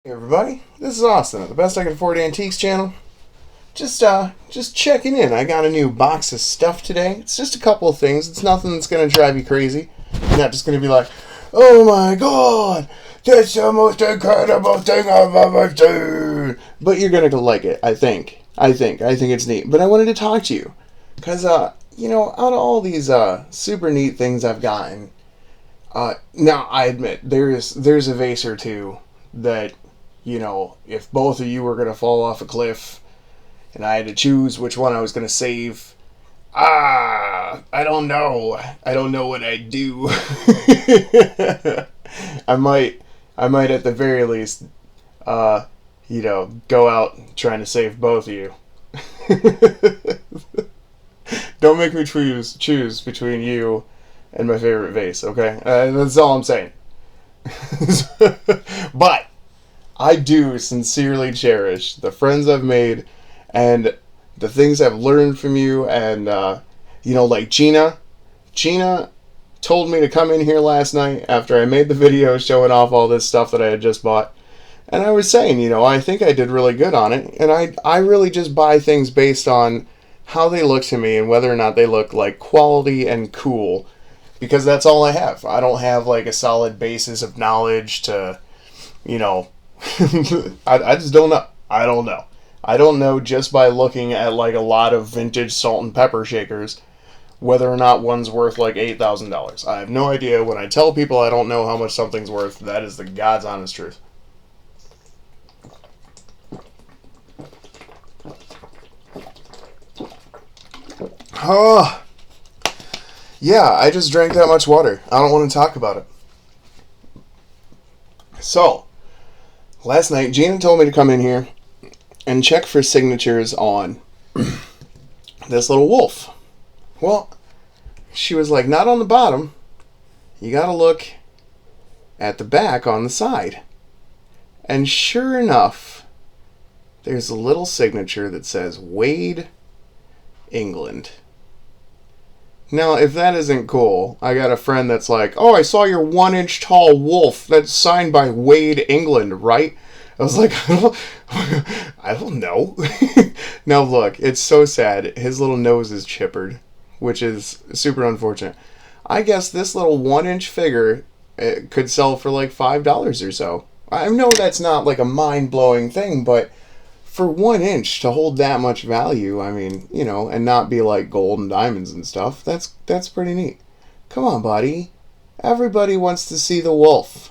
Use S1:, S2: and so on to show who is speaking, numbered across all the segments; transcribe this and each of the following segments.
S1: Hey everybody, this is Austin at the Best I Can Afford Antiques channel. Just checking in. I got a new box of stuff today. It's just a couple of things. It's nothing that's gonna drive you crazy. You're not just gonna be like, "Oh my god, that's the most incredible thing I've ever seen." But you're gonna like it. I think it's neat. But I wanted to talk to you because out of all these super neat things I've gotten, now I admit there's a vase or two that, if both of you were going to fall off a cliff and I had to choose which one I was going to save, I don't know. I don't know what I'd do. I might at the very least, go out trying to save both of you. Don't make me choose between you and my favorite vase, okay? That's all I'm saying. But I do sincerely cherish the friends I've made and the things I've learned from you. And, like Gina. Gina told me to come in here last night after I made the video showing off all this stuff that I had just bought. And I was saying, I think I did really good on it. And I really just buy things based on how they look to me and whether or not they look like quality and cool. Because that's all I have. I don't have like a solid basis of knowledge to, I just don't know. I don't know. I don't know just by looking at like a lot of vintage salt and pepper shakers whether or not one's worth like $8,000. I have no idea. When I tell people I don't know how much something's worth, that is the God's honest truth. Oh, yeah, I just drank that much water. I don't want to talk about it. So, last night, Gina told me to come in here and check for signatures on this little wolf. Well, she was like, not on the bottom. You gotta look at the back on the side. And sure enough, there's a little signature that says Wade, England. Now, if that isn't cool, I got a friend that's like, "Oh, I saw your 1 inch tall wolf. That's signed by Wade, England, right?" I was like, I don't know. Now, look, it's so sad. His little nose is chippered, which is super unfortunate. I guess this little 1 inch figure could sell for like $5 or so. I know that's not like a mind blowing thing, but for 1 inch to hold that much value, I mean, and not be like gold and diamonds and stuff, that's pretty neat. Come on, buddy. Everybody wants to see the wolf.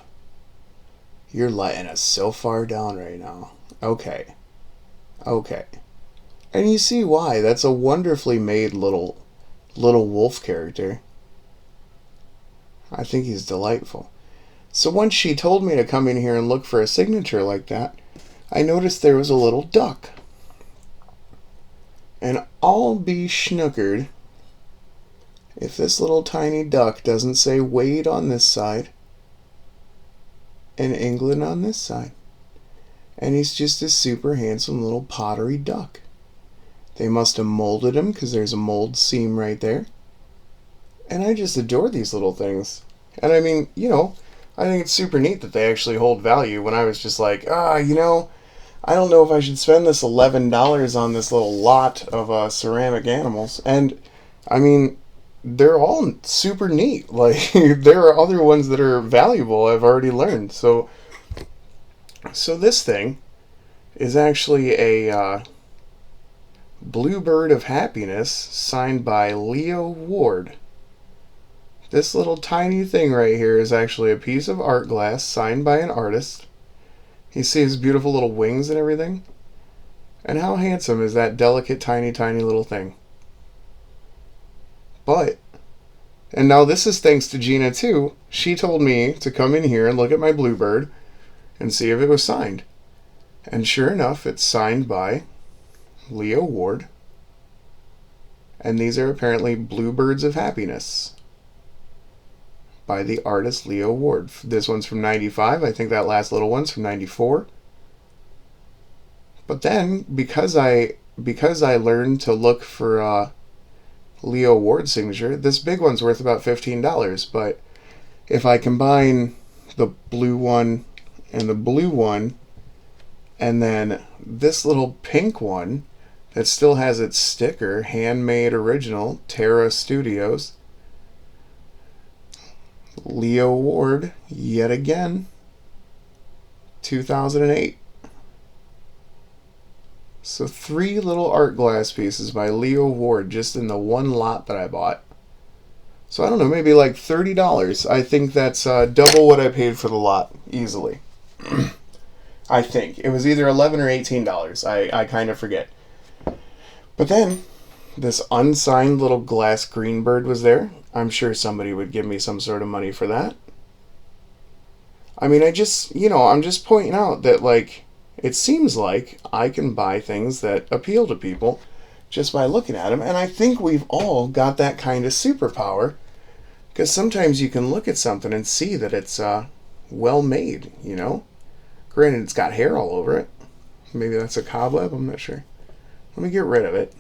S1: You're letting us so far down right now. Okay. And you see why. That's a wonderfully made little wolf character. I think he's delightful. So once she told me to come in here and look for a signature like that, I noticed there was a little duck. And I'll be schnookered if this little tiny duck doesn't say Wade on this side and England on this side. And he's just a super handsome little pottery duck. They must have molded him because there's a mold seam right there. And I just adore these little things. And I mean, I think it's super neat that they actually hold value. When I was just like, I don't know if I should spend this $11 on this little lot of ceramic animals. And, I mean, they're all super neat. Like, there are other ones that are valuable, I've already learned. So this thing is actually a Bluebird of Happiness signed by Leo Ward. This little tiny thing right here is actually a piece of art glass signed by an artist. You see his beautiful little wings and everything? And how handsome is that delicate, tiny, tiny little thing? And now this is thanks to Gina too. She told me to come in here and look at my Bluebird and see if it was signed. And sure enough, it's signed by Leo Ward. And these are apparently Bluebirds of Happiness by the artist Leo Ward. This one's from 95. I think that last little one's from 94. But then, because I learned to look for Leo Ward's signature, this big one's worth about $15. But if I combine the blue one and the blue one, And then this little pink one that still has its sticker, handmade original, Terra Studios. Leo Ward, yet again, 2008. So 3 little art glass pieces by Leo Ward just in the one lot that I bought. So I don't know, maybe like $30. I think that's double what I paid for the lot, easily. I think. It was either $11 or $18. I kind of forget. But then, this unsigned little glass green bird was there. I'm sure somebody would give me some sort of money for that. I mean, I'm just pointing out that, like, it seems like I can buy things that appeal to people just by looking at them. And I think we've all got that kind of superpower. Because sometimes you can look at something and see that it's well made, you know? Granted, it's got hair all over it. Maybe that's a cobweb, I'm not sure. Let me get rid of it.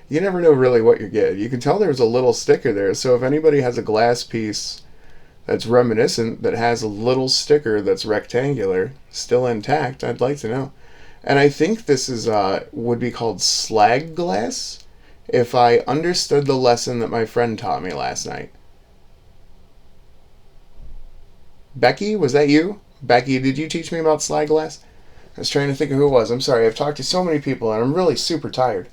S1: You never know really what you're getting. You can tell there's a little sticker there, so if anybody has a glass piece that's reminiscent, that has a little sticker that's rectangular, still intact, I'd like to know. And I think this is would be called slag glass, if I understood the lesson that my friend taught me last night. Becky, was that you? Becky, did you teach me about slag glass? I was trying to think of who it was. I'm sorry, I've talked to so many people and I'm really super tired.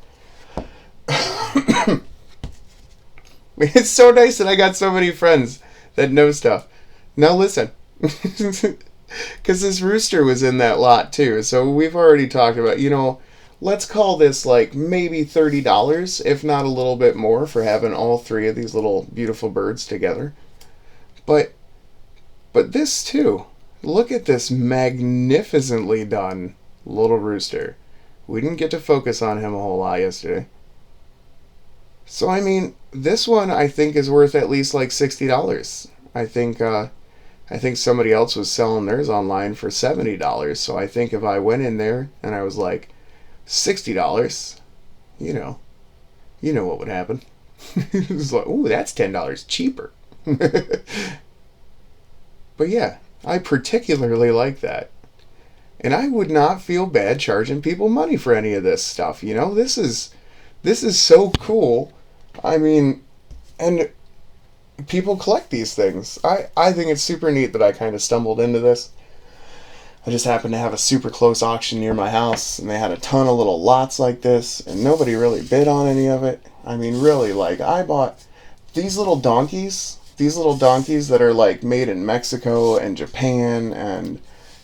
S1: It's so nice that I got so many friends that know stuff. Now listen. Because this rooster was in that lot too. So we've already talked about, let's call this like maybe $30, if not a little bit more, for having all 3 of these little beautiful birds together. But this too. Look at this magnificently done little rooster. We didn't get to focus on him a whole lot yesterday. So I mean, this one I think is worth at least like $60. I think somebody else was selling theirs online for $70. So I think if I went in there and I was like, $60, you know what would happen. It was like, ooh, that's $10 cheaper. But yeah, I particularly like that. And I would not feel bad charging people money for any of this stuff, This is so cool. I mean, and people collect these things. I think it's super neat that I kind of stumbled into this. I just happened to have a super close auction near my house, and they had a ton of little lots like this, and nobody really bid on any of it. I mean, really, like, I bought these little donkeys that are, like, made in Mexico and Japan and,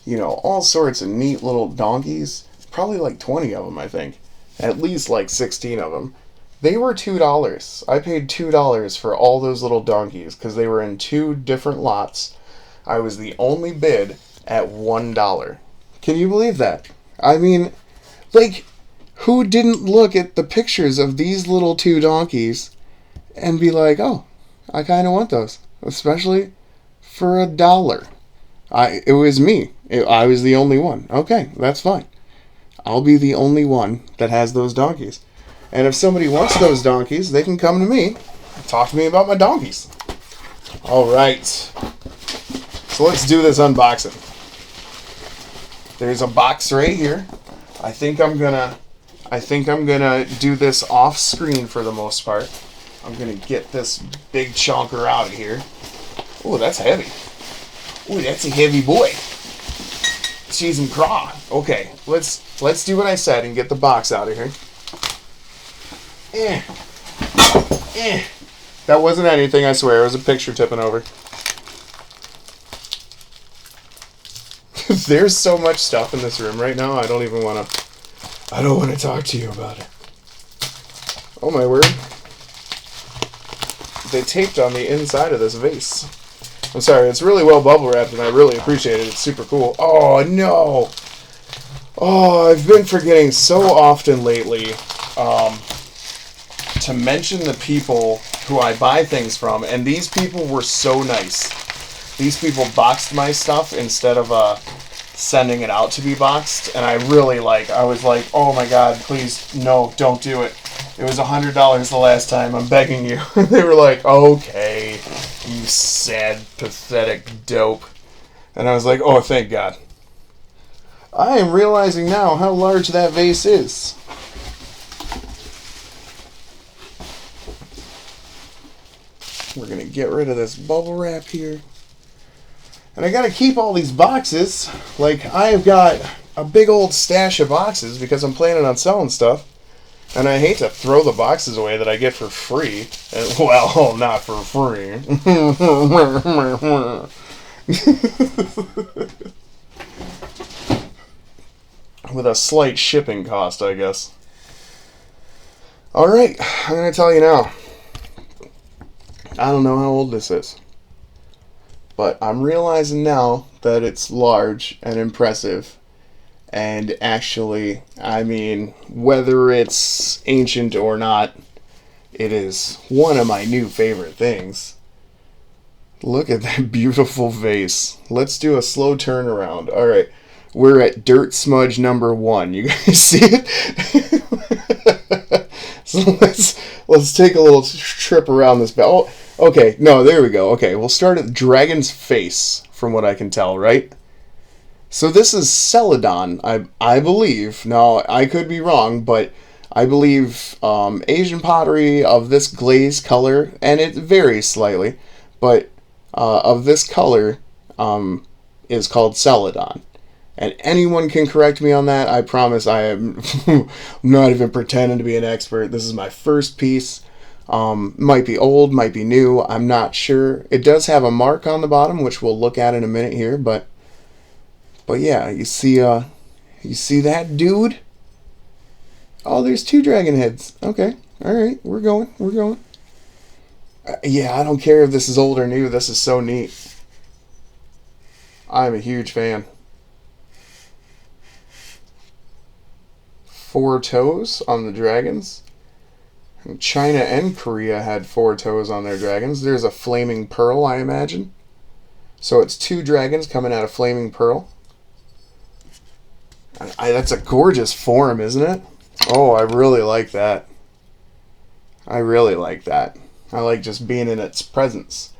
S1: all sorts of neat little donkeys. Probably like 20 of them, I think. At least like 16 of them. They were $2. I paid $2 for all those little donkeys because they were in 2 different lots. I was the only bid at $1. Can you believe that? I mean, like, who didn't look at the pictures of these little 2 donkeys and be like, oh, I kind of want those, especially for $1. It was me. I was the only one. Okay, that's fine. I'll be the only one that has those donkeys. And if somebody wants those donkeys, they can come to me. Talk to me about my donkeys. All right. So let's do this unboxing. There's a box right here. I think I'm gonna do this off screen for the most part. I'm gonna get this big chonker out of here. Oh, that's heavy. Oh, that's a heavy boy. Cheese and craw. Okay, let's do what I said and get the box out of here. That wasn't anything, I swear. It was a picture tipping over. There's so much stuff in this room right now. I don't want to talk to you about it. Oh my word. They taped on the inside of this vase. I'm sorry, it's really well bubble wrapped and I really appreciate it. It's super cool. Oh no. Oh, I've been forgetting so often lately to mention the people who I buy things from, and these people were so nice. These people boxed my stuff instead of sending it out to be boxed, and I was like, oh my god, please, no, don't do it. It was $100 the last time, I'm begging you. They were like, okay, you sad, pathetic dope. And I was like, oh, thank God. I am realizing now how large that vase is. We're going to get rid of this bubble wrap here. And I got to keep all these boxes. Like, I have got a big old stash of boxes because I'm planning on selling stuff. And I hate to throw the boxes away that I get for free. And, well, not for free. With a slight shipping cost, I guess. Alright, I'm going to tell you now. I don't know how old this is. But I'm realizing now that it's large and impressive. And actually, I mean, whether it's ancient or not, it is one of my new favorite things. Look at that beautiful vase. Let's do a slow turnaround. Alright, we're at dirt smudge number 1. You guys see it? So let's take a little trip around this. Oh, okay, no, there we go. Okay, we'll start at the dragon's face, from what I can tell, right? So this is celladon, I believe. Now, I could be wrong, but I believe Asian pottery of this glaze color, and it varies slightly, but of this color is called celladon. And anyone can correct me on that. I promise I am not even pretending to be an expert. This is my first piece. Might be old, might be new. I'm not sure. It does have a mark on the bottom, which we'll look at in a minute here, but yeah, you see that dude? Oh, there's 2 dragon heads. Okay, all right, we're going. Yeah, I don't care if this is old or new. This is so neat. I'm a huge fan. 4 toes on the dragons. China and Korea had 4 toes on their dragons. There's a flaming pearl, I imagine. So it's 2 dragons coming out of flaming pearl. That's a gorgeous form, isn't it? Oh, I really like that. I like just being in its presence.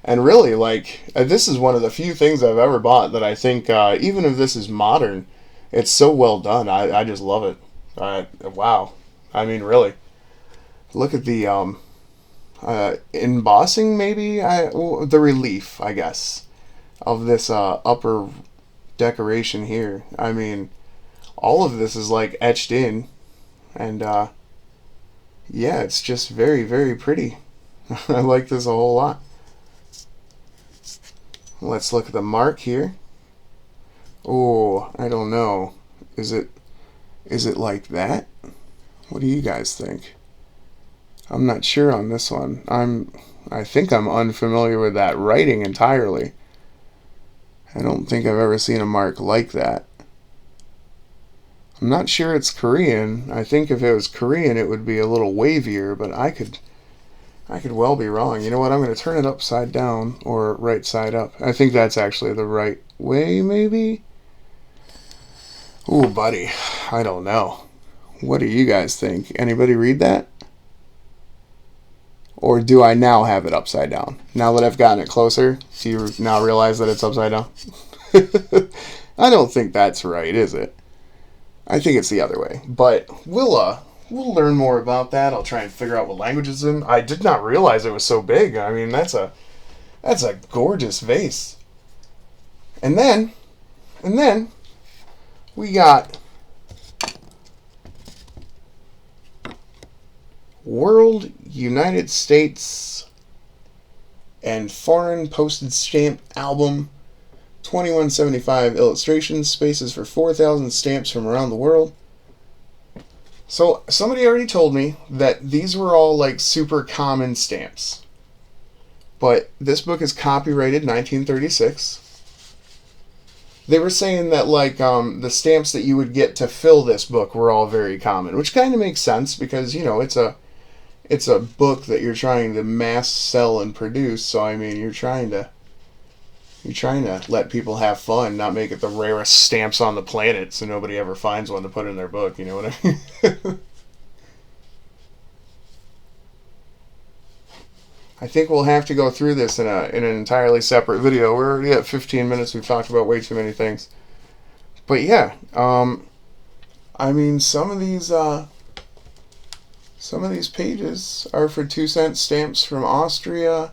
S1: And really, like, this is one of the few things I've ever bought that I think, even if this is modern, it's so well done. I just love it. Wow. I mean, really. Look at the embossing, maybe? The relief, I guess, of this upper decoration here. I mean, all of this is like etched in, and yeah, it's just very, very pretty. I like this a whole lot. Let's look at the mark here. Oh, I don't know. Is it like that? What do you guys think? I'm not sure on this one. I think I'm unfamiliar with that writing entirely. I don't think I've ever seen a mark like that. I'm not sure it's Korean. I think if it was Korean, it would be a little wavier, but I could well be wrong. You know what? I'm going to turn it upside down or right side up. I think that's actually the right way, maybe? Ooh, buddy. I don't know. What do you guys think? Anybody read that? Or do I now have it upside down? Now that I've gotten it closer, do you now realize that it's upside down? I don't think that's right, is it? I think it's the other way. But we'll learn more about that. I'll try and figure out what language it's in. I did not realize it was so big. I mean, that's a gorgeous vase. And then we got World, United States, and Foreign Postage Stamp Album, 2175 illustrations, spaces for 4,000 stamps from around the world. So somebody already told me that these were all like super common stamps. But this book is copyrighted 1936. They were saying that like the stamps that you would get to fill this book were all very common, which kind of makes sense because, you know, it's a book that you're trying to mass sell and produce. So I mean, you're trying to let people have fun, not make it the rarest stamps on the planet so nobody ever finds one to put in their book, you know what I mean? I think we'll have to go through this in an entirely separate video. We're already at 15 minutes. We've talked about way too many things. But yeah, I mean, some of these pages are for 2-cent stamps from Austria.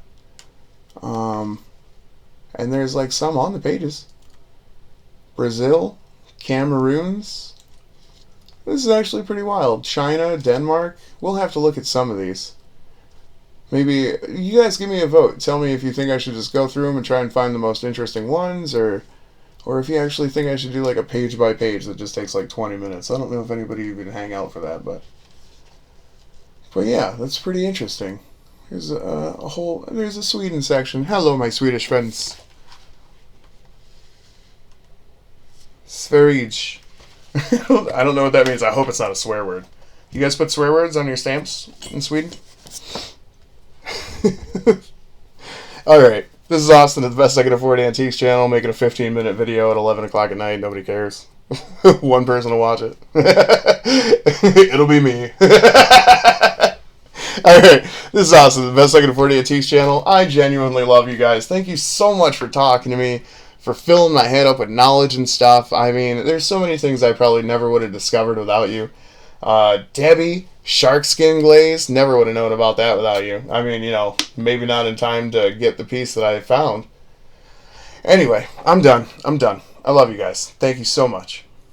S1: And there's like some on the pages. Brazil, Cameroons. This is actually pretty wild. China, Denmark. We'll have to look at some of these. Maybe you guys give me a vote. Tell me if you think I should just go through them and try and find the most interesting ones, or if you actually think I should do like a page by page that just takes like 20 minutes. I don't know if anybody even hang out for that, but yeah, that's pretty interesting. There's there's a Sweden section. Hello, my Swedish friends. Sverige. I don't know what that means. I hope it's not a swear word. You guys put swear words on your stamps in Sweden? Alright, this is Austin at the Best I Can Afford Antiques channel, making a 15-minute video at 11 o'clock at night. Nobody cares. One person will watch it. It'll be me. Alright, this is Austin at the Best I Can Afford Antiques channel. I genuinely love you guys. Thank you so much for talking to me, for filling my head up with knowledge and stuff. I mean, there's so many things I probably never would have discovered without you. Debbie, shark skin glaze, never would have known about that without you. I mean, you know, maybe not in time to get the piece that I found. Anyway, I'm done. I love you guys. Thank you so much.